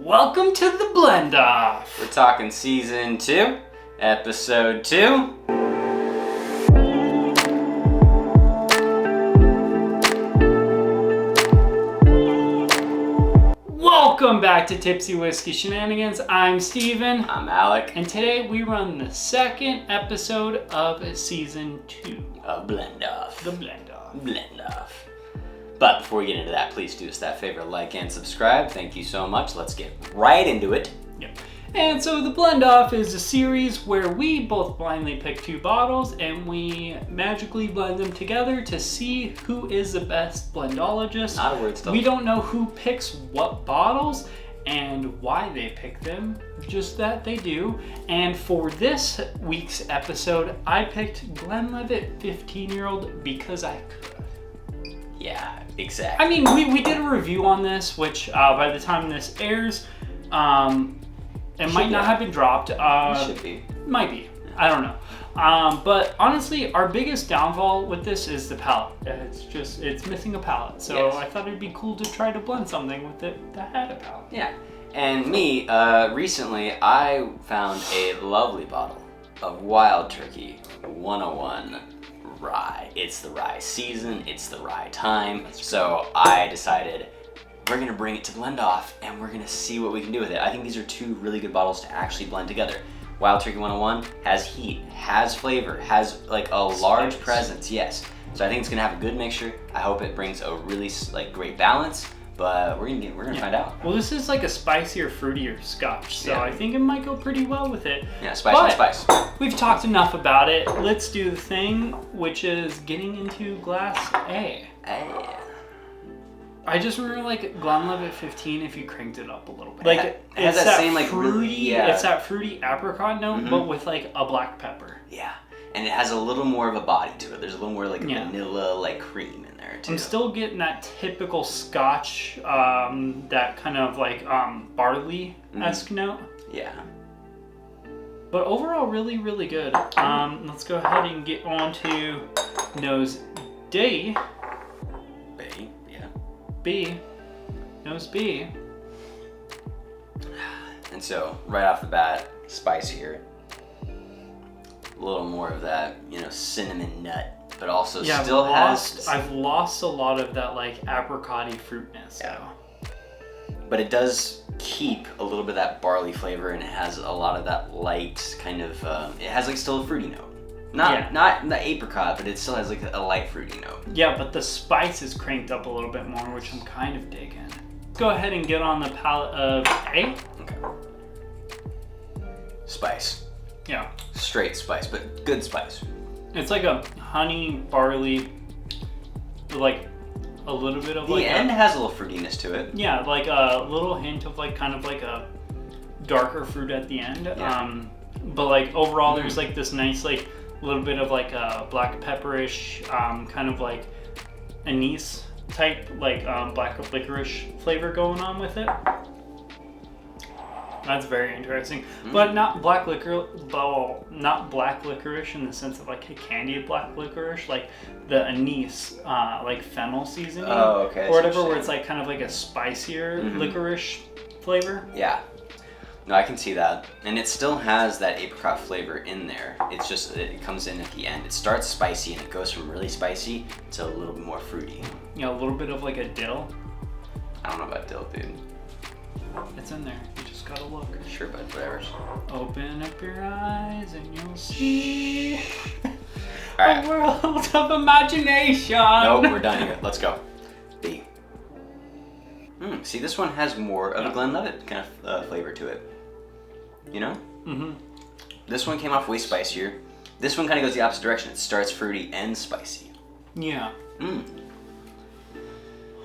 Welcome to the Blend Off. We're talking season 2, episode 2. Welcome back to Tipsy Whiskey Shenanigans. I'm Steven. I'm Alec. And today we run the second episode of season 2. Of Blend Off. The Blend Off. Blend Off. But before we get into that, please do us that favor, like and subscribe. Thank you so much. Let's get right into it. Yep. And so the Blend Off is a series where we both blindly pick 2 bottles and we magically blend them together to see who is the best blendologist. Not a word still. We don't know who picks what bottles and why they pick them, just that they do. And for this week's episode, I picked Glenlivet 15-year-old because I could. Yeah, exactly. I mean, we did a review on this, which by the time this airs, it might not have been dropped. It should be. Might be. I don't know. But honestly, our biggest downfall with this is the palate. It's missing a palate. So yes. I thought it'd be cool to try to blend something with it that had a palate. Yeah. And me, recently, I found a lovely bottle of Wild Turkey 101 Rye. It's the rye season, it's the rye time. So I decided we're gonna bring it to Blend Off and we're gonna see what we can do with it. I think these are 2 really good bottles to actually blend together. Wild Turkey 101 has heat, has flavor, has like a large presence, yes. So I think it's gonna have a good mixture. I hope it brings a really great balance, but we're gonna find out. Well, this is like a spicier, fruitier scotch, so I think it might go pretty well with it. Yeah, spice and spice. We've talked enough about it. Let's do the thing, which is getting into glass A. I just remember like Glenlivet 15 if you cranked it up a little bit. Like it has that same like fruity, it's that fruity apricot note, but with like a black pepper. Yeah, and it has a little more of a body to it. There's a little more like vanilla, like cream in there too. I'm still getting that typical Scotch, that kind of like barley-esque note. Yeah. But overall, really, really good. Let's go ahead and get on to nose D. B. Nose B. And so, right off the bat, spicier. A little more of that, cinnamon nut, but also I've lost a lot of that like apricot-y fruitness. Yeah. But it does keep a little bit of that barley flavor, and it has a lot of that light kind of. It has like still a fruity note. Not the apricot, but it still has like a light fruity note. Yeah, but the spice is cranked up a little bit more, which I'm kind of digging. Let's go ahead and get on the palette of A. Okay. Spice. Yeah. Straight spice, but good spice. It's like a honey, barley, like a little bit of the end has a little fruitiness to it. Yeah, like a little hint of like kind of like a darker fruit at the end. Yeah. But like overall, there's like this nice like little bit of like a black pepperish, kind of like anise type, like black licorice flavor going on with it. That's very interesting, but not black licorice in the sense of like a candied black licorice, like the anise, like fennel seasoning, or whatever, where it's like kind of like a spicier licorice flavor. Yeah. No, I can see that. And it still has that apricot flavor in there. It's just, it comes in at the end. It starts spicy and it goes from really spicy to a little bit more fruity. Yeah, a little bit of like a dill. I don't know about dill, dude. It's in there. You just gotta look. Sure, bud, whatever. Open up your eyes and you'll see a world of imagination. Nope, we're done here. Let's go. B. See, this one has more of a Glenlivet kind of flavor to it. You know? Mm-hmm. This one came off way spicier. This one kind of goes the opposite direction. It starts fruity and spicy. Yeah.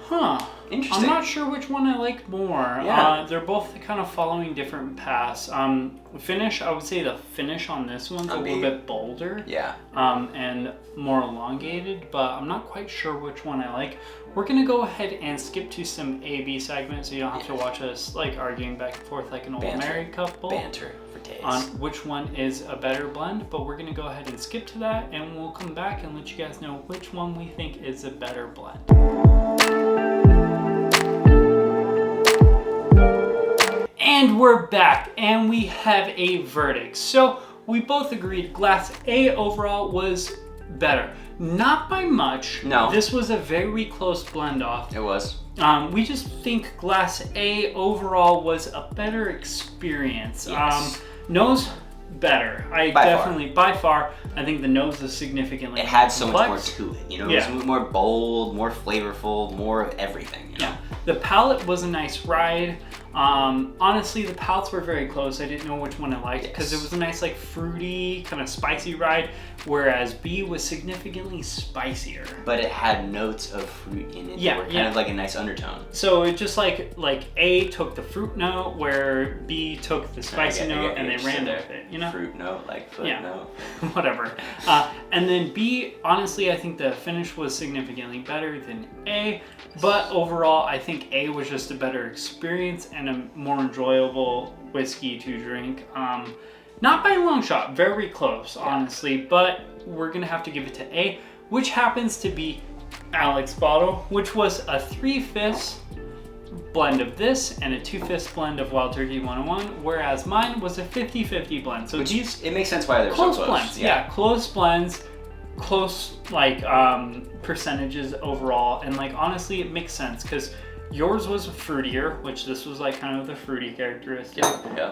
Huh. Interesting. I'm not sure which one I like more. Yeah. They're both kind of following different paths. Finish, I would say the finish on this one's a little bit bolder. Yeah. And more elongated, but I'm not quite sure which one I like. We're going to go ahead and skip to some A-B segments so you don't have to watch us like arguing back and forth like an old married couple. Banter for days. On which one is a better blend, but we're going to go ahead and skip to that and we'll come back and let you guys know which one we think is a better blend. And we're back, and we have a verdict. So we both agreed Glass A overall was better. Not by much. No. This was a very close blend off. It was. We just think Glass A overall was a better experience. Yes. Nose, better. By far, I think the nose is significantly It had so much more complex. to it, you know? It was more bold, more flavorful, more of everything, you know? Yeah. The palate was a nice ride. Honestly, the palates were very close. I didn't know which one I liked because it was a nice, like, fruity, kind of spicy ride, whereas B was significantly spicier. But it had notes of fruit in it that were kind of like a nice undertone. So it just like A took the fruit note, where B took the spicy note, and they ran with it, you know? Fruit note, like foot note. Whatever. And then B, honestly, I think the finish was significantly better than A, but overall, I think A was just a better experience and a more enjoyable whiskey to drink. Not by a long shot, very close, honestly, but we're gonna have to give it to A, which happens to be Alex's bottle, which was a 3/5 blend of this and a 2/5 blend of Wild Turkey 101, whereas mine was a 50-50 blend. So these it makes sense why they're close so close. blends. Yeah, close blends, close like percentages overall, and like honestly, it makes sense because yours was fruitier, which this was like kind of the fruity characteristic,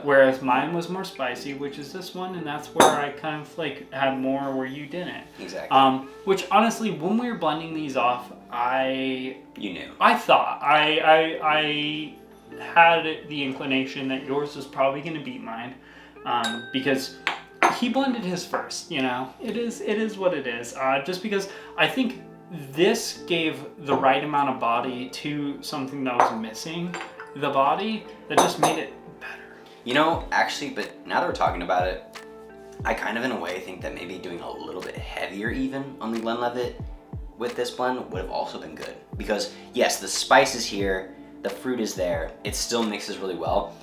whereas mine was more spicy, which is this one, and that's where I kind of like had more where you didn't. Exactly. Which honestly, when we were blending these off, You knew. I thought I had the inclination that yours was probably going to beat mine, because he blended his first. You know, it is what it is. Just because I think this gave the right amount of body to something that was missing the body, that just made it better. You know, actually, but now that we're talking about it, I kind of in a way think that maybe doing a little bit heavier even on the Glenlivet with this blend would have also been good. Because yes, the spice is here, the fruit is there, it still mixes really well,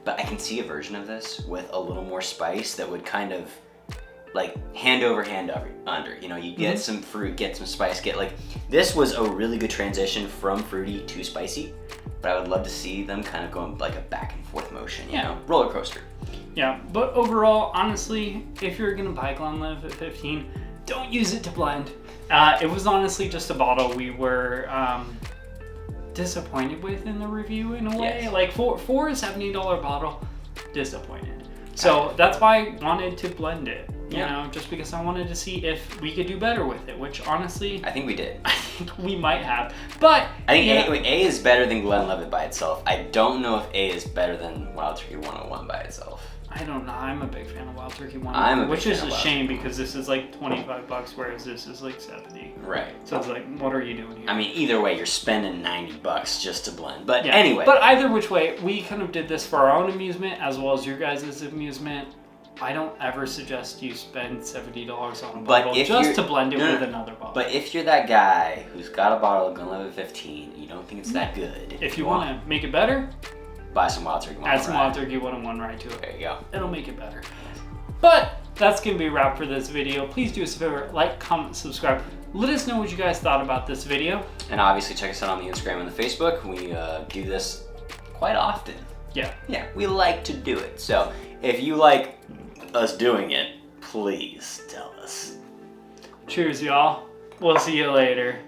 but I can see a version of this with a little more spice that would kind of like hand over hand under, you know, you get some fruit, get some spice, get like, this was a really good transition from fruity to spicy, but I would love to see them kind of going like a back and forth motion, you know, roller coaster. Yeah, but overall, honestly, if you're gonna buy Glenlivet 15, don't use it to blend. It was honestly just a bottle we were disappointed with in the review in a way. Yes. Like for a $70 bottle, disappointed. So that's why I wanted to blend it, you know, just because I wanted to see if we could do better with it, which honestly, I think we did. I think we might have. But I think A is better than Glenlivet by itself. I don't know if A is better than Wild Turkey 101 by itself. I don't know. I'm a big fan of Wild Turkey 101, which is a shame Turkey. Because this is like $25, whereas this is like 70. Right. So it's like, what are you doing here? I mean, either way, you're spending $90 just to blend. But anyway. But either which way, we kind of did this for our own amusement as well as your guys' amusement. I don't ever suggest you spend $70 on a bottle just to blend it with another bottle. But if you're that guy who's got a bottle of Glenlivet 15 and you don't think it's that good, if you want to make it better, buy some Wild Turkey 101. add some Wild Turkey 101 rye to it. There you go. It'll make it better. But that's going to be a wrap for this video. Please do us a favor, like, comment, subscribe. Let us know what you guys thought about this video. And obviously check us out on the Instagram and the Facebook. We do this quite often. Yeah. Yeah, we like to do it. So if you like us doing it, please tell us. Cheers, y'all. We'll see you later.